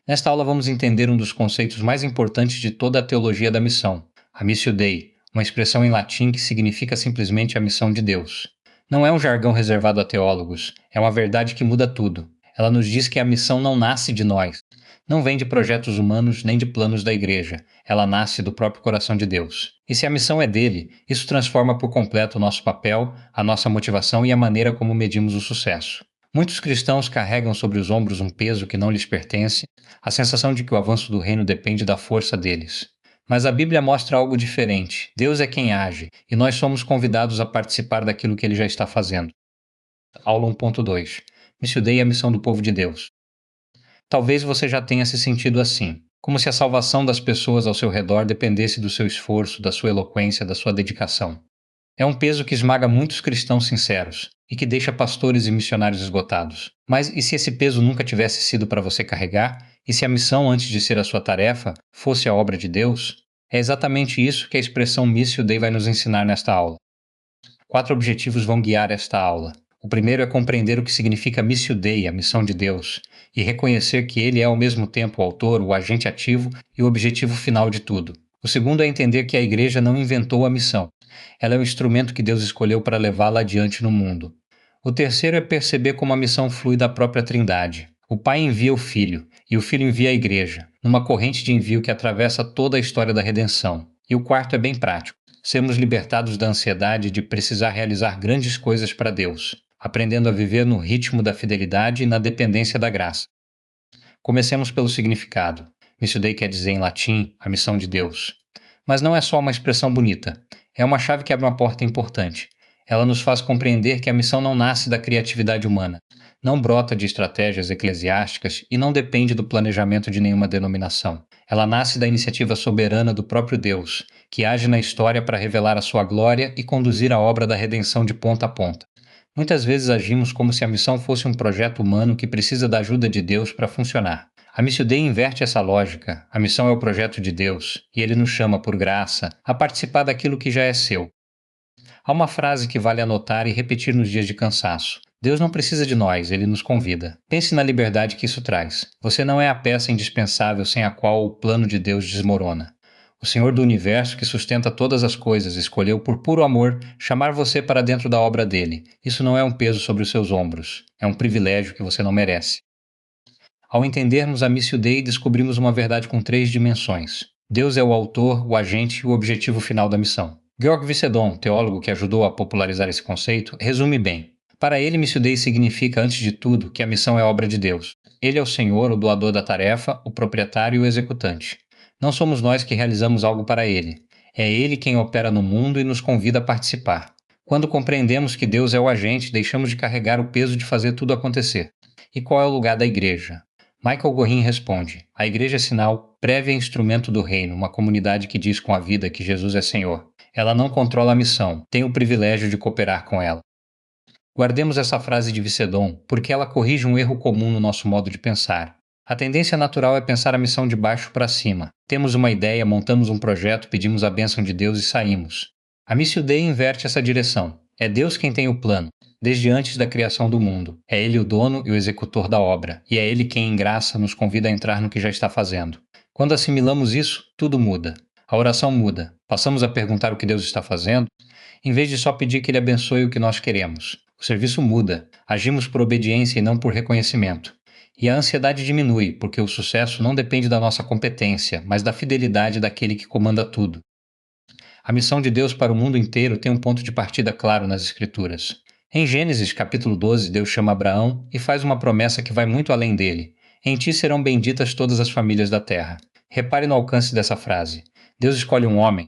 Nesta aula vamos entender um dos conceitos mais importantes de toda a teologia da missão, a Missio Dei, uma expressão em latim que significa simplesmente a missão de Deus. Não é um jargão reservado a teólogos, é uma verdade que muda tudo. Ela nos diz que a missão não nasce de nós, não vem de projetos humanos nem de planos da igreja, ela nasce do próprio coração de Deus. E se a missão é dele, isso transforma por completo o nosso papel, a nossa motivação e a maneira como medimos o sucesso. Muitos cristãos carregam sobre os ombros um peso que não lhes pertence, a sensação de que o avanço do reino depende da força deles. Mas a Bíblia mostra algo diferente. Deus é quem age, e nós somos convidados a participar daquilo que ele já está fazendo. Aula 1.2. Missio Dei é a missão do povo de Deus. Talvez você já tenha se sentido assim, como se a salvação das pessoas ao seu redor dependesse do seu esforço, da sua eloquência, da sua dedicação. É um peso que esmaga muitos cristãos sinceros e que deixa pastores e missionários esgotados. Mas e se esse peso nunca tivesse sido para você carregar? E se a missão, antes de ser a sua tarefa, fosse a obra de Deus? É exatamente isso que a expressão Missio Dei vai nos ensinar nesta aula. 4 objetivos vão guiar esta aula. O primeiro é compreender o que significa Missio Dei, a missão de Deus, e reconhecer que ele é ao mesmo tempo o autor, o agente ativo e o objetivo final de tudo. O segundo é entender que a igreja não inventou a missão. Ela é o instrumento que Deus escolheu para levá-la adiante no mundo. O terceiro é perceber como a missão flui da própria Trindade. O Pai envia o Filho, e o Filho envia a igreja, numa corrente de envio que atravessa toda a história da redenção. E o quarto é bem prático. Sermos libertados da ansiedade de precisar realizar grandes coisas para Deus, aprendendo a viver no ritmo da fidelidade e na dependência da graça. Comecemos pelo significado. Missio Dei quer dizer em latim, a missão de Deus. Mas não é só uma expressão bonita. É uma chave que abre uma porta importante. Ela nos faz compreender que a missão não nasce da criatividade humana, não brota de estratégias eclesiásticas e não depende do planejamento de nenhuma denominação. Ela nasce da iniciativa soberana do próprio Deus, que age na história para revelar a sua glória e conduzir a obra da redenção de ponta a ponta. Muitas vezes agimos como se a missão fosse um projeto humano que precisa da ajuda de Deus para funcionar. A Missio Dei inverte essa lógica. A missão é o projeto de Deus, e ele nos chama, por graça, a participar daquilo que já é seu. Há uma frase que vale anotar e repetir nos dias de cansaço. Deus não precisa de nós, ele nos convida. Pense na liberdade que isso traz. Você não é a peça indispensável sem a qual o plano de Deus desmorona. O Senhor do Universo, que sustenta todas as coisas, escolheu por puro amor chamar você para dentro da obra dele. Isso não é um peso sobre os seus ombros. É um privilégio que você não merece. Ao entendermos a Missio Dei, descobrimos uma verdade com 3 dimensões. Deus é o autor, o agente e o objetivo final da missão. Georg Vicedon, teólogo que ajudou a popularizar esse conceito, resume bem. Para ele, Missio Dei significa, antes de tudo, que a missão é obra de Deus. Ele é o Senhor, o doador da tarefa, o proprietário e o executante. Não somos nós que realizamos algo para ele. É ele quem opera no mundo e nos convida a participar. Quando compreendemos que Deus é o agente, deixamos de carregar o peso de fazer tudo acontecer. E qual é o lugar da igreja? Michael Gorin responde: a igreja é sinal, prévio instrumento do reino, uma comunidade que diz com a vida que Jesus é Senhor. Ela não controla a missão, tem o privilégio de cooperar com ela. Guardemos essa frase de Vicedon, porque ela corrige um erro comum no nosso modo de pensar. A tendência natural é pensar a missão de baixo para cima. Temos uma ideia, montamos um projeto, pedimos a bênção de Deus e saímos. A Missio Dei inverte essa direção. É Deus quem tem o plano, desde antes da criação do mundo. É Ele o dono e o executor da obra, e é Ele quem, em graça, nos convida a entrar no que já está fazendo. Quando assimilamos isso, tudo muda. A oração muda. Passamos a perguntar o que Deus está fazendo, em vez de só pedir que Ele abençoe o que nós queremos. O serviço muda. Agimos por obediência e não por reconhecimento. E a ansiedade diminui, porque o sucesso não depende da nossa competência, mas da fidelidade daquele que comanda tudo. A missão de Deus para o mundo inteiro tem um ponto de partida claro nas Escrituras. Em Gênesis capítulo 12, Deus chama Abraão e faz uma promessa que vai muito além dele. Em ti serão benditas todas as famílias da terra. Repare no alcance dessa frase. Deus escolhe um homem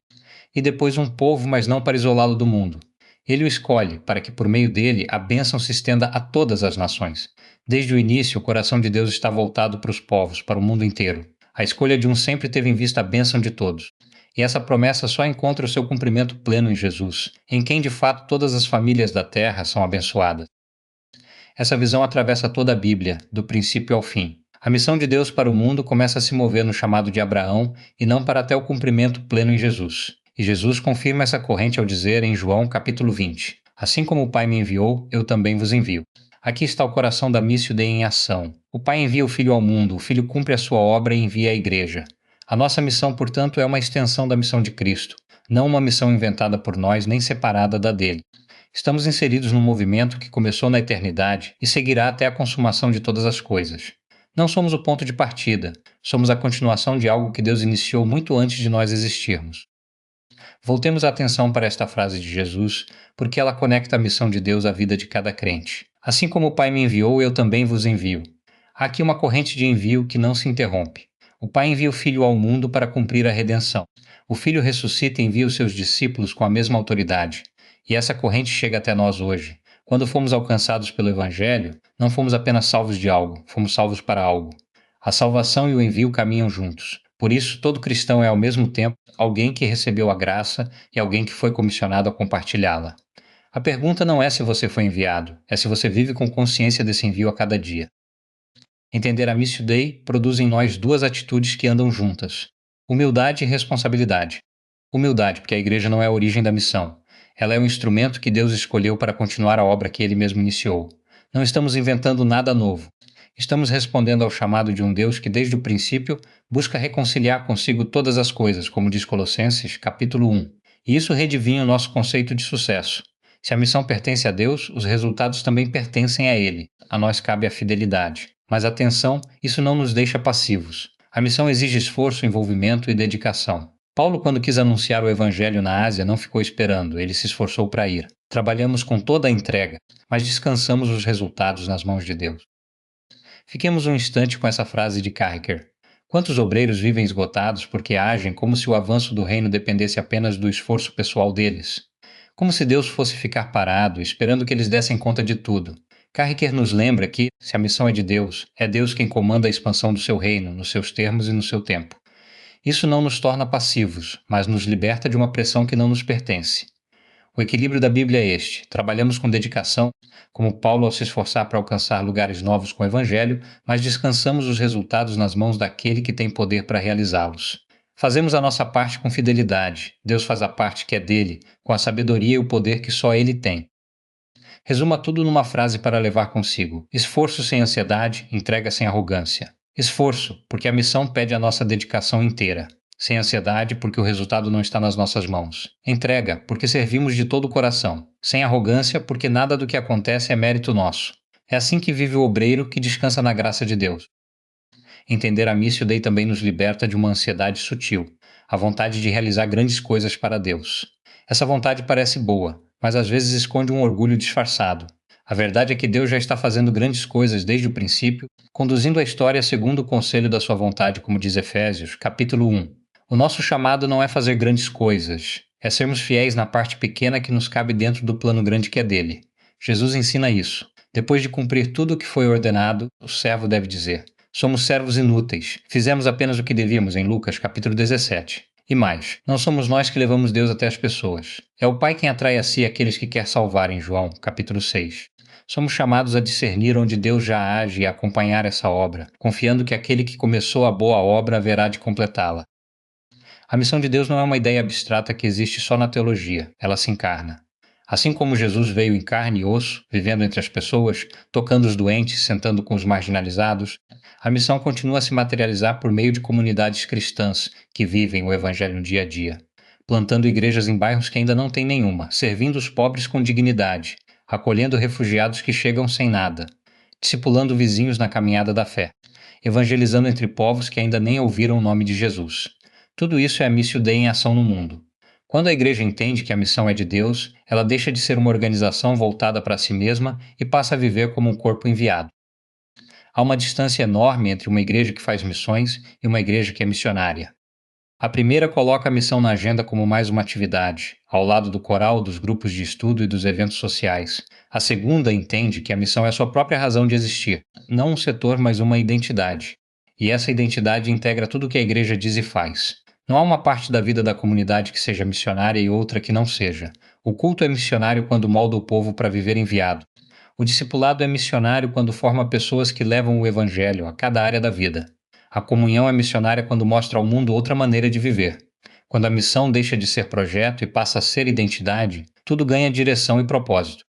e depois um povo, mas não para isolá-lo do mundo. Ele o escolhe para que por meio dele a bênção se estenda a todas as nações. Desde o início, o coração de Deus está voltado para os povos, para o mundo inteiro. A escolha de um sempre teve em vista a bênção de todos. E essa promessa só encontra o seu cumprimento pleno em Jesus, em quem de fato todas as famílias da terra são abençoadas. Essa visão atravessa toda a Bíblia, do princípio ao fim. A missão de Deus para o mundo começa a se mover no chamado de Abraão e não para até o cumprimento pleno em Jesus. E Jesus confirma essa corrente ao dizer em João capítulo 20: assim como o Pai me enviou, eu também vos envio. Aqui está o coração da Missio Dei em ação. O Pai envia o Filho ao mundo, o Filho cumpre a sua obra e envia a Igreja. A nossa missão, portanto, é uma extensão da missão de Cristo, não uma missão inventada por nós nem separada da dele. Estamos inseridos num movimento que começou na eternidade e seguirá até a consumação de todas as coisas. Não somos o ponto de partida, somos a continuação de algo que Deus iniciou muito antes de nós existirmos. Voltemos a atenção para esta frase de Jesus, porque ela conecta a missão de Deus à vida de cada crente. Assim como o Pai me enviou, eu também vos envio. Há aqui uma corrente de envio que não se interrompe. O Pai envia o Filho ao mundo para cumprir a redenção. O Filho ressuscita e envia os seus discípulos com a mesma autoridade. E essa corrente chega até nós hoje. Quando fomos alcançados pelo Evangelho, não fomos apenas salvos de algo, fomos salvos para algo. A salvação e o envio caminham juntos. Por isso, todo cristão é ao mesmo tempo alguém que recebeu a graça e alguém que foi comissionado a compartilhá-la. A pergunta não é se você foi enviado, é se você vive com consciência desse envio a cada dia. Entender a Missio Dei produz em nós duas atitudes que andam juntas: humildade e responsabilidade. Humildade, porque a igreja não é a origem da missão. Ela é um instrumento que Deus escolheu para continuar a obra que ele mesmo iniciou. Não estamos inventando nada novo. Estamos respondendo ao chamado de um Deus que, desde o princípio, busca reconciliar consigo todas as coisas, como diz Colossenses, capítulo 1. E isso redivina o nosso conceito de sucesso. Se a missão pertence a Deus, os resultados também pertencem a Ele. A nós cabe a fidelidade. Mas atenção, isso não nos deixa passivos. A missão exige esforço, envolvimento e dedicação. Paulo, quando quis anunciar o Evangelho na Ásia, não ficou esperando, ele se esforçou para ir. Trabalhamos com toda a entrega, mas descansamos os resultados nas mãos de Deus. Fiquemos um instante com essa frase de Carricker. Quantos obreiros vivem esgotados porque agem como se o avanço do reino dependesse apenas do esforço pessoal deles? Como se Deus fosse ficar parado, esperando que eles dessem conta de tudo. Carricker nos lembra que, se a missão é Deus quem comanda a expansão do seu reino, nos seus termos e no seu tempo. Isso não nos torna passivos, mas nos liberta de uma pressão que não nos pertence. O equilíbrio da Bíblia é este: trabalhamos com dedicação, como Paulo ao se esforçar para alcançar lugares novos com o Evangelho, mas descansamos os resultados nas mãos daquele que tem poder para realizá-los. Fazemos a nossa parte com fidelidade, Deus faz a parte que é dele, com a sabedoria e o poder que só ele tem. Resuma tudo numa frase para levar consigo: esforço sem ansiedade, entrega sem arrogância. Esforço, porque a missão pede a nossa dedicação inteira. Sem ansiedade, porque o resultado não está nas nossas mãos. Entrega, porque servimos de todo o coração. Sem arrogância, porque nada do que acontece é mérito nosso. É assim que vive o obreiro que descansa na graça de Deus. Entender a Missio Dei também nos liberta de uma ansiedade sutil, a vontade de realizar grandes coisas para Deus. Essa vontade parece boa, mas às vezes esconde um orgulho disfarçado. A verdade é que Deus já está fazendo grandes coisas desde o princípio, conduzindo a história segundo o conselho da sua vontade, como diz Efésios, capítulo 1. O nosso chamado não é fazer grandes coisas, é sermos fiéis na parte pequena que nos cabe dentro do plano grande que é dele. Jesus ensina isso. Depois de cumprir tudo o que foi ordenado, o servo deve dizer: somos servos inúteis, fizemos apenas o que devíamos, em Lucas, capítulo 17. E mais, não somos nós que levamos Deus até as pessoas. É o Pai quem atrai a si aqueles que quer salvar, em João, capítulo 6. Somos chamados a discernir onde Deus já age e a acompanhar essa obra, confiando que aquele que começou a boa obra haverá de completá-la. A missão de Deus não é uma ideia abstrata que existe só na teologia, ela se encarna. Assim como Jesus veio em carne e osso, vivendo entre as pessoas, tocando os doentes, sentando com os marginalizados, a missão continua a se materializar por meio de comunidades cristãs que vivem o Evangelho no dia a dia, plantando igrejas em bairros que ainda não têm nenhuma, servindo os pobres com dignidade, acolhendo refugiados que chegam sem nada, discipulando vizinhos na caminhada da fé, evangelizando entre povos que ainda nem ouviram o nome de Jesus. Tudo isso é a Missio Dei em ação no mundo. Quando a igreja entende que a missão é de Deus, ela deixa de ser uma organização voltada para si mesma e passa a viver como um corpo enviado. Há uma distância enorme entre uma igreja que faz missões e uma igreja que é missionária. A primeira coloca a missão na agenda como mais uma atividade, ao lado do coral, dos grupos de estudo e dos eventos sociais. A segunda entende que a missão é a sua própria razão de existir, não um setor, mas uma identidade. E essa identidade integra tudo o que a igreja diz e faz. Não há uma parte da vida da comunidade que seja missionária e outra que não seja. O culto é missionário quando molda o povo para viver enviado. O discipulado é missionário quando forma pessoas que levam o evangelho a cada área da vida. A comunhão é missionária quando mostra ao mundo outra maneira de viver. Quando a missão deixa de ser projeto e passa a ser identidade, tudo ganha direção e propósito.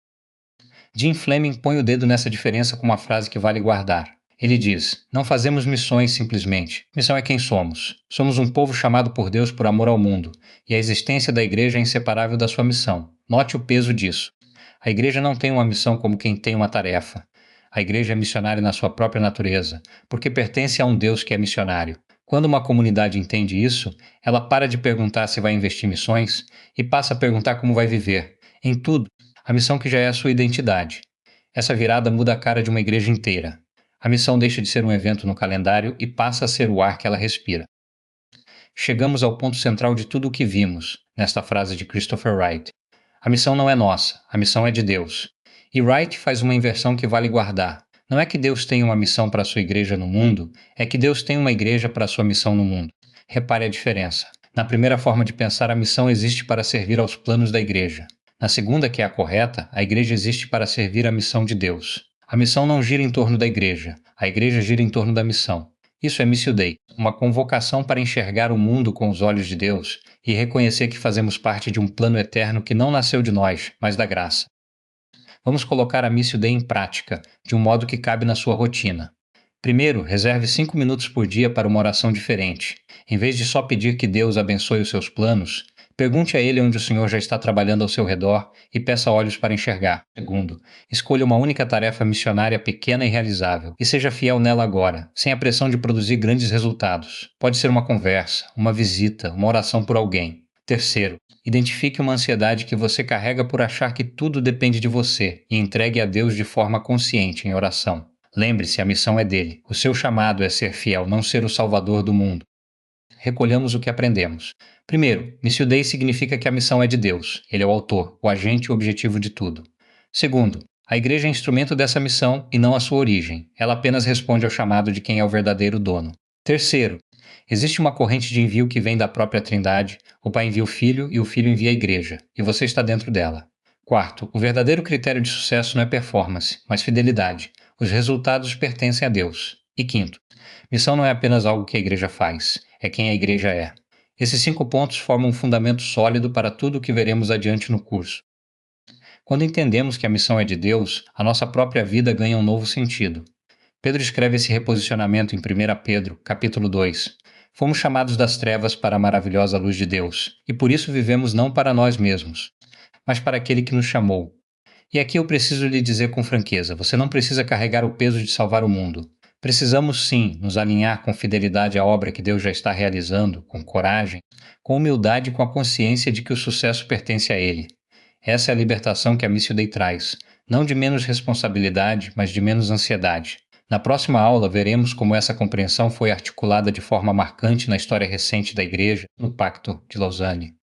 Jim Fleming põe o dedo nessa diferença com uma frase que vale guardar. Ele diz: não fazemos missões simplesmente. Missão é quem somos. Somos um povo chamado por Deus por amor ao mundo, e a existência da igreja é inseparável da sua missão. Note o peso disso. A igreja não tem uma missão como quem tem uma tarefa. A igreja é missionária na sua própria natureza, porque pertence a um Deus que é missionário. Quando uma comunidade entende isso, ela para de perguntar se vai investir em missões e passa a perguntar como vai viver. Em tudo, a missão que já é a sua identidade. Essa virada muda a cara de uma igreja inteira. A missão deixa de ser um evento no calendário e passa a ser o ar que ela respira. Chegamos ao ponto central de tudo o que vimos, nesta frase de Christopher Wright. A missão não é nossa, a missão é de Deus. E Wright faz uma inversão que vale guardar. Não é que Deus tenha uma missão para a sua igreja no mundo, é que Deus tem uma igreja para a sua missão no mundo. Repare a diferença. Na primeira forma de pensar, a missão existe para servir aos planos da igreja. Na segunda, que é a correta, a igreja existe para servir a missão de Deus. A missão não gira em torno da igreja, a igreja gira em torno da missão. Isso é Missio Dei, uma convocação para enxergar o mundo com os olhos de Deus e reconhecer que fazemos parte de um plano eterno que não nasceu de nós, mas da graça. Vamos colocar a Missio Dei em prática, de um modo que cabe na sua rotina. Primeiro, reserve 5 minutos por dia para uma oração diferente. Em vez de só pedir que Deus abençoe os seus planos, pergunte a Ele onde o Senhor já está trabalhando ao seu redor e peça olhos para enxergar. Segundo, escolha uma única tarefa missionária pequena e realizável e seja fiel nela agora, sem a pressão de produzir grandes resultados. Pode ser uma conversa, uma visita, uma oração por alguém. Terceiro, identifique uma ansiedade que você carrega por achar que tudo depende de você e entregue a Deus de forma consciente em oração. Lembre-se, a missão é dele. O seu chamado é ser fiel, não ser o salvador do mundo. Recolhamos o que aprendemos. Primeiro, Missio Dei significa que a missão é de Deus. Ele é o autor, o agente e o objetivo de tudo. Segundo, a igreja é instrumento dessa missão e não a sua origem. Ela apenas responde ao chamado de quem é o verdadeiro dono. Terceiro, existe uma corrente de envio que vem da própria Trindade. O Pai envia o Filho e o Filho envia a igreja, e você está dentro dela. Quarto, o verdadeiro critério de sucesso não é performance, mas fidelidade. Os resultados pertencem a Deus. E quinto, missão não é apenas algo que a igreja faz, é quem a igreja é. Esses 5 pontos formam um fundamento sólido para tudo o que veremos adiante no curso. Quando entendemos que a missão é de Deus, a nossa própria vida ganha um novo sentido. Pedro escreve esse reposicionamento em 1 Pedro, capítulo 2. Fomos chamados das trevas para a maravilhosa luz de Deus, e por isso vivemos não para nós mesmos, mas para aquele que nos chamou. E aqui eu preciso lhe dizer com franqueza, você não precisa carregar o peso de salvar o mundo. Precisamos sim nos alinhar com fidelidade à obra que Deus já está realizando, com coragem, com humildade e com a consciência de que o sucesso pertence a Ele. Essa é a libertação que a Missio Dei traz, não de menos responsabilidade, mas de menos ansiedade. Na próxima aula veremos como essa compreensão foi articulada de forma marcante na história recente da Igreja, no Pacto de Lausanne.